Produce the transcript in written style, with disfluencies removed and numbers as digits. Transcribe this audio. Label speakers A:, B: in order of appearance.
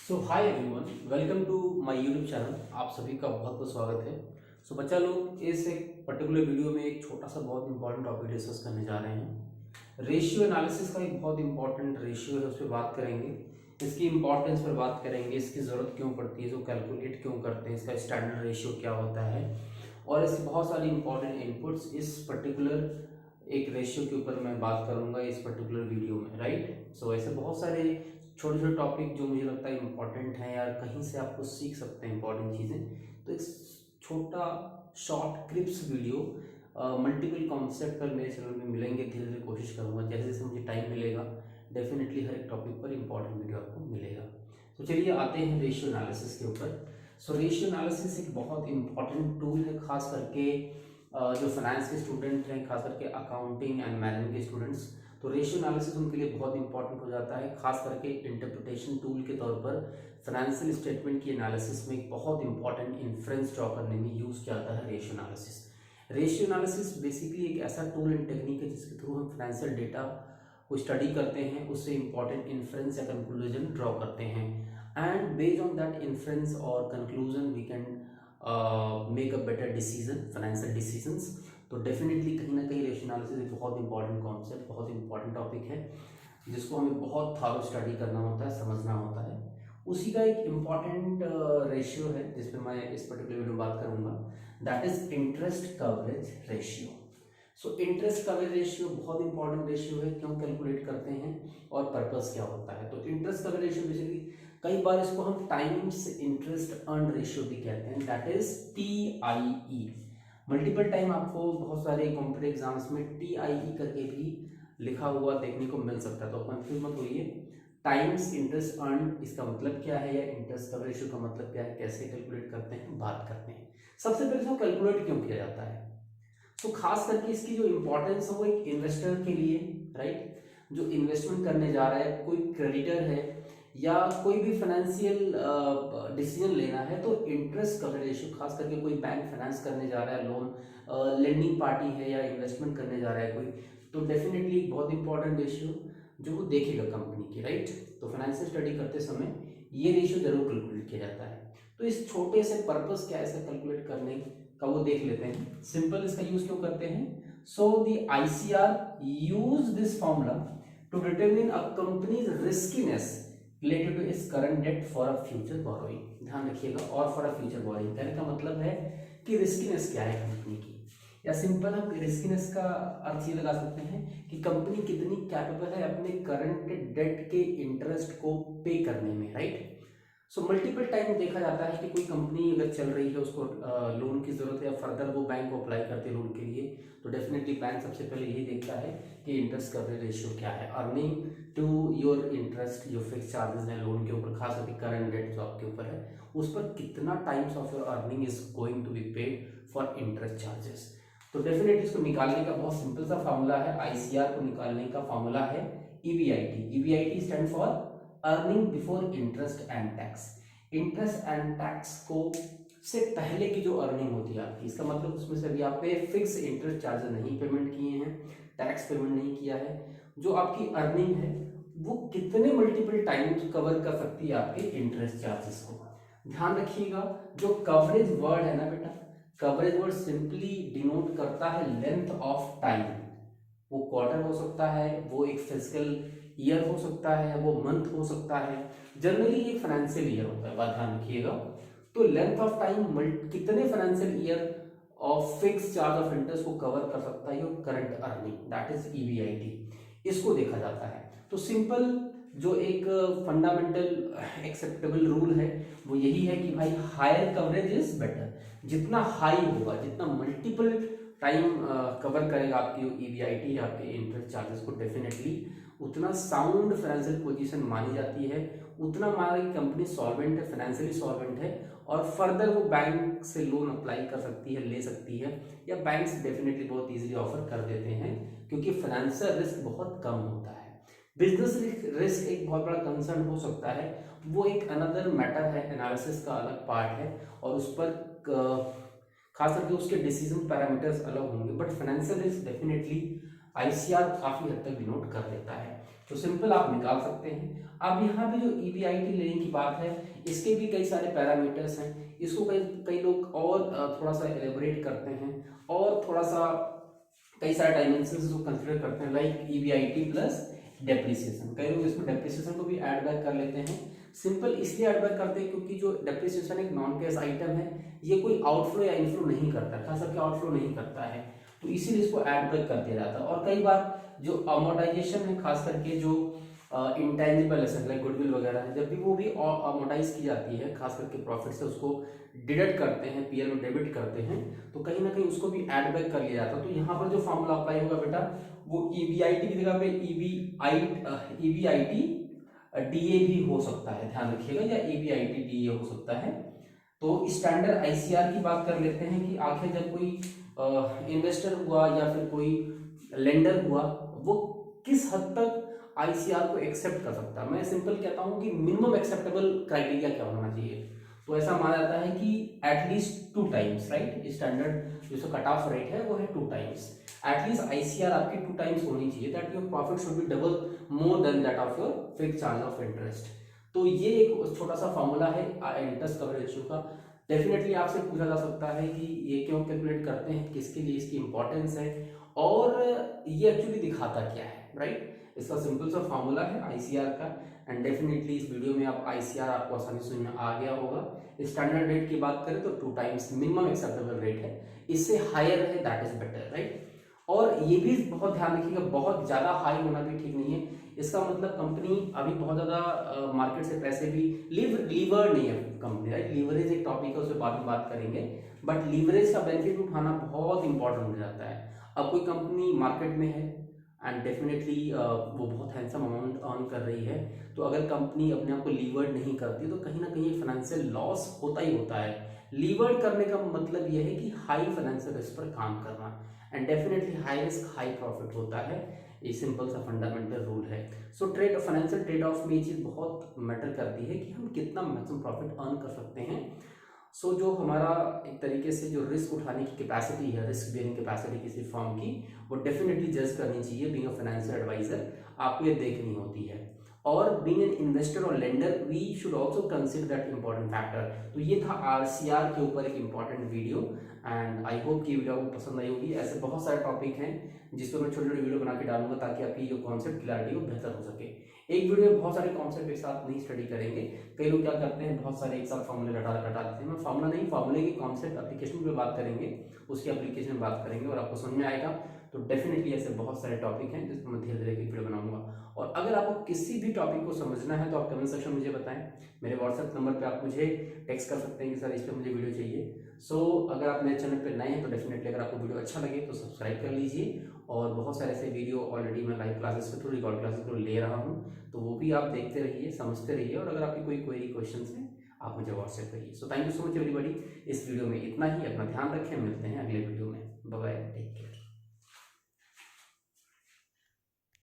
A: So hi everyone, welcome to my YouTube channel. आप सभी का बहुत बहुत स्वागत है। सो बच्चा लोग, इस एक पर्टिकुलर वीडियो में एक छोटा सा बहुत इंपॉर्टेंट टॉपिक डिस्कस करने जा रहे हैं। रेशियो एनालिसिस का एक बहुत इंपॉर्टेंट रेशियो है, उस पर बात करेंगे। इसकी इंपॉर्टेंस पर बात करेंगे, इसकी ज़रूरत क्यों पड़ती है, इसको कैलकुलेट क्यों करते हैं, इसका स्टैंडर्ड रेशियो क्या होता है, और इसकी बहुत सारी इंपॉर्टेंट इनपुट्स इस पर्टिकुलर एक रेशियो के ऊपर मैं बात करूंगा इस पर्टिकुलर वीडियो में, राइट। सो ऐसे बहुत सारे छोटे छोटे टॉपिक जो मुझे लगता है इंपॉर्टेंट हैं यार, कहीं से आपको सीख सकते हैं इंपॉर्टेंट चीज़ें। तो एक छोटा short clips video multiple concept पर मेरे चैनल में मिलेंगे। धीरे धीरे कोशिश करूंगा, जैसे जैसे मुझे टाइम मिलेगा डेफिनेटली हर एक टॉपिक पर इंपॉर्टेंट वीडियो आपको मिलेगा। तो चलिए आते हैं रेशियो एनालिसिस के ऊपर। सो रेशियो एनालिसिस एक बहुत इंपॉर्टेंट टूल है, खास करके जो फाइनेंस के स्टूडेंट हैं, खास करके अकाउंटिंग एंड मैनेजमेंट के स्टूडेंट्स। तो रेशियो एनालिसिस उनके लिए बहुत इंपॉर्टेंट हो जाता है, खास करके इंटरप्रिटेशन टूल के तौर पर फाइनेंशियल स्टेटमेंट की एनालिसिस में एक बहुत इंपॉर्टेंट इन्फ्रेंस ड्रॉ करने में यूज़ किया जाता है ratio analysis. Ratio analysis basically एक ऐसा टूल एंड टेक्निक है जिसके थ्रू हम फाइनेंशियल डेटा को स्टडी करते हैं, उससे इंपॉर्टेंट इन्फ्रेंस या कंक्लूजन ड्रॉ करते हैं, and based on that inference और conclusion we can make a better decision, financial decisions. तो डेफिनेटली कहीं ना कहीं रेशियो एनालिसिस एक बहुत इंपॉर्टेंट कॉन्सेप्ट, बहुत इंपॉर्टेंट टॉपिक है जिसको हमें बहुत थारो स्टडी करना होता है, समझना होता है। उसी का एक इम्पॉर्टेंट रेशियो है जिस पे मैं इस पर्टिकुलर वीडियो में बात करूंगा, that is interest coverage ratio. So interest coverage ratio बहुत इंपॉर्टेंट रेशियो है, क्यों कैलकुलेट करते हैं और पर्पस क्या होता है। तो इंटरेस्ट कवरेज रेशियो बेसिकली कई बार इसको हम टाइम्स इंटरेस्ट अर्न रेशियो भी कहते हैं, that is TIE। Multiple time आपको बहुत सारे कॉम्पिटिटिव एग्जाम्स में TIE करके भी लिखा हुआ देखने को मिल सकता है, तो कंफ्यूज मत होइए। टाइम्स इंटरेस्ट अर्न इसका मतलब क्या है, या इंटरेस्ट कवरेज रेशियो का मतलब क्या है, कैसे कैलकुलेट करते हैं, बात करते हैं। सबसे पहले इसको कैलकुलेट क्यों किया जाता है। तो खास करके इसकी जो इंपॉर्टेंस है वो एक इन्वेस्टर के लिए, राइट, जो इन्वेस्टमेंट करने जा रहा है, कोई क्रेडिटर है या कोई भी फाइनेंशियल डिसीजन लेना है, तो इंटरेस्ट कवरेज रेशियो, खास करके कोई बैंक फाइनेंस करने जा रहा है, लोन लेंडिंग पार्टी है या इन्वेस्टमेंट करने जा रहा है कोई, तो डेफिनेटली बहुत इंपॉर्टेंट रेशियो जो वो देखेगा कंपनी की, राइट। तो फाइनेंशियल स्टडी करते समय ये रेशियो जरूर कैलकुलेट किया जाता है। तो इस छोटे से पर्पस क्या है इसे कैलकुलेट करने का, वो देख लेते हैं। सिंपल इसका यूज क्यों करते हैं। So the ICR use this formula to determine a company's riskiness related to its current debt for a future borrowing. ध्यान रखिएगा, और फॉर अ फ्यूचर बोरोइंग कहने का मतलब है कि रिस्कीनेस क्या है कंपनी की, या सिंपल हम रिस्कीनेस का अर्थ ये लगा सकते हैं कि कंपनी कितनी कैपेबल है अपने करंट डेट के इंटरेस्ट को पे करने में, राइट। सो मल्टीपल टाइम देखा जाता है कि कोई कंपनी अगर चल रही है, उसको लोन की जरूरत है, या फर्दर वो बैंक को अप्लाई करते हैं लोन के लिए, तो डेफिनेटली बैंक सबसे पहले यही देखता है कि इंटरेस्ट कवरेज रेशियो क्या है, अर्निंग टू योर इंटरेस्ट, जो फिक्स चार्जेस हैं लोन के ऊपर, खास करके करंट डेट जो आपके ऊपर है, उस पर कितना times of your earning is going to be paid for interest charges. तो डेफिनेटली इसको निकालने का बहुत सिंपल सा फॉर्मूला है, ICR को निकालने का फॉर्मूला है EBIT stand for earning before interest and tax. Interest and tax को से पहले की जो अर्निंग होती है आपकी, इसका मतलब उसमें से अभी आप पे फिक्स इंटरेस्ट चार्जेस नहीं पेमेंट किए हैं, टैक्स पेमेंट नहीं किया है, जो आपकी अर्निंग है वो कितने मल्टीपल टाइम्स कवर कर सकती है आपके इंटरेस्ट चार्जेस को। ध्यान रखिएगा, जो कवरेज वर्ड है ना बेटा, कवरेज वर्ड सिंपली डिनोट करता है लेंथ ऑफ टाइम। वो क्वार्टर हो सकता है, वो एक फिजिकल ईयर हो सकता है, वो मंथ हो सकता है, जनरली एक फाइनेंशियल ईयर होता है, बात ध्यान रखिएगा। तो लेंथ ऑफ टाइम कितने financial year of fix charge of interest को कवर कर सकता है your current earning, that is EBIT, इसको देखा जाता है। तो सिंपल जो एक फंडामेंटल एक्सेप्टेबल रूल है वो यही है कि भाई हायर कवरेज इज बेटर। जितना हाई होगा, जितना मल्टीपल टाइम कवर करेगा आपकी EBIT, आपके इंटरेस्ट चार्जेस को, डेफिनेटली उतना साउंड फाइनेंशियल पोजीशन मानी जाती है, उतना हमारी कंपनी सॉल्वेंट है, फाइनेंशियली सॉल्वेंट है, और फर्दर वो बैंक से लोन अप्लाई कर सकती है, ले सकती है, या बैंक्स डेफिनेटली बहुत इजीली ऑफर कर देते हैं, क्योंकि फाइनेंशियल रिस्क बहुत कम होता है। बिजनेस रिस्क एक बहुत बड़ा कंसर्न हो सकता है, वो एक अनदर मैटर है, एनालिसिस का अलग पार्ट है, और उस पर खास करके उसके डिसीजन पैरामीटर्स अलग होंगे, but financial risk definitely ICR काफ़ी हद तक डिनोट कर देता है। तो सिंपल आप निकाल सकते हैं। अब यहाँ पे जो ईबीआईटी लेने की बात है, इसके भी कई सारे पैरामीटर्स हैं। इसको कई कई लोग और थोड़ा सा एलेबोरेट करते हैं और थोड़ा सा कई सारे डायमेंशंस को कंसिडर करते हैं, लाइक ईबीआईटी प्लस डेप्रिसिएशन। कई लोग इसमें डेप्रिसिएशन को भी ऐड बैक कर लेते हैं। सिंपल इसलिए ऐड बैक करते हैं क्योंकि जो डेप्रिसिएशन एक नॉन कैश आइटम है, ये कोई आउटफ्लो या इनफ्लो नहीं करता, खास करके आउटफ्लो नहीं करता है, तो इसीलिए इसको ऐड बैक कर दिया जाता है। और कई बार जो अमोर्टाइजेशन है, खास करके जो इंटेंजिबल एसेट लाइक गुडविल वगैरह है, जब भी वो भी अमोर्टाइज की जाती है, खास करके प्रॉफिट से उसको डिडक्ट करते हैं, पीएल में डेबिट करते हैं, तो कहीं ना कहीं उसको भी ऐड बैक कर लिया जाता है। तो यहाँ पर जो फॉर्मूला अप्लाई होगा बेटा, वो ईबीआईटी की जगह पे ईबीआईटी डीए भी हो सकता है, ध्यान रखिएगा, या ईबीआईटी डीए हो सकता है। तो स्टैंडर्ड आईसीआर की बात कर लेते हैं कि आखिर जब कोई इन्वेस्टर हुआ या फिर कोई लेंडर हुआ, वो किस हद तक आईसीआर को एक्सेप्ट कर सकता है। मैं सिंपल कहता हूं कि मिनिमम एक्सेप्टेबल क्राइटेरिया क्या होना चाहिए। तो ऐसा माना जाता है कि एटलीस्ट 2 टाइम्स, राइट, स्टैंडर्ड जो कट ऑफ रेट है वो है 2 टाइम्स। एटलीस्ट आईसीआर आपकी 2 टाइम्स होनी चाहिए, that your profit should be double more than that of your fixed charge of interest. तो ये एक छोटा सा फॉर्मूला है इंटरेस्ट कवरेज रेशियो का। डेफिनेटली आपसे पूछा जा सकता है कि ये क्यों कैलकुलेट करते हैं, किसके लिए इसकी इंपॉर्टेंस है, और ये एक्चुअली दिखाता क्या है, राइट। इसका सिंपल सा फॉर्मूला है आईसीआर का। एंड डेफिनेटली इस वीडियो में आप आईसीआर आपको आसानी से समझ में आ गया होगा। स्टैंडर्ड रेट की बात करें तो 2 टाइम्स मिनिमम एक्सेप्टेबल रेट है, इससे हायर है दैट इज बेटर, राइट। और ये भी बहुत ध्यान रखिएगा, बहुत ज़्यादा हाई होना भी ठीक नहीं है। इसका मतलब कंपनी अभी बहुत ज़्यादा मार्केट से पैसे भी लीवर नहीं है कंपनी, राइट। लीवरेज एक टॉपिक है, उससे बाद में बात करेंगे, बट लीवरेज का बेनिफिट उठाना बहुत इंपॉर्टेंट हो जाता है। अब कोई कंपनी मार्केट में है एंड डेफिनेटली वो बहुत हैंडसम अमाउंट अर्न कर रही है, तो अगर कंपनी अपने आप को लीवर्ड नहीं करती तो कहीं ना कहीं फाइनेंशियल लॉस होता ही होता है। लीवर्ड करने का मतलब यह है कि हाई फाइनेंशियल रिस्क पर काम करना, and definitely high risk high profit होता है। ये सिंपल सा फंडामेंटल रूल है। So trade financial trade off में ये चीज़ बहुत मैटर करती है कि हम कितना मैक्सिमम प्रॉफिट अर्न कर सकते हैं। सो जो हमारा एक तरीके से जो रिस्क उठाने की कैपेसिटी है, रिस्क बेयरिंग कैपेसिटी किसी फर्म की, वो डेफिनेटली जज करनी चाहिए। बीइंग अ फाइनेंशियल एडवाइजर आपको ये देखनी होती है। और बीइंग एन इन्वेस्टर और lender we should also consider that important factor. तो ये था आरसीआर के ऊपर एक important video, and I hope कि वीडियो आपको पसंद आई होगी। ऐसे बहुत सारे टॉपिक हैं जिस पर मैं छोटे छोटे वीडियो बना के डालूंगा ताकि आपकी जो कॉन्सेप्ट क्लैरिटी हो बेहतर हो सके। एक वीडियो में बहुत सारे कॉन्सेप्ट एक साथ नहीं स्टडी करेंगे। कई लोग क्या करते हैं, बहुत सारे एक साथ फॉर्मूले लटा देते हैं। मैं फॉर्मूला नहीं, फॉर्मूले की कॉन्सेप्ट एप्लीकेशन पे बात करेंगे, उसकी एप्लीकेशन में बात करेंगे और आपको समझ में आएगा। तो डेफिनेटली ऐसे बहुत सारे टॉपिक हैं जिस पर मैं धीरे धीरे एक वीडियो बनाऊंगा। और अगर आपको किसी भी टॉपिक को समझना है तो आप कमेंट सेक्शन में मुझे बताएं। मेरे व्हाट्सएप नंबर पे आप मुझे टेक्स्ट कर सकते हैं कि सर इस पर मुझे वीडियो चाहिए। सो अगर आप मेरे चैनल पे नए हैं तो डेफिनेटली अगर आपको वीडियो अच्छा लगे तो सब्सक्राइब कर लीजिए। और बहुत सारे ऐसे वीडियो ऑलरेडी मैं लाइव क्लासेस के थ्रू, रिकॉर्ड क्लासेस को ले रहा हूँ, तो वो भी आप देखते रहिए, समझते रहिए। और अगर आपकी कोई क्वेरी क्वेश्चन है आप मुझे व्हाट्सएप करिए। So thank you so much everybody. इस वीडियो में इतना ही। अपना ध्यान रखें, मिलते हैं अगले वीडियो में। Bye bye, take care.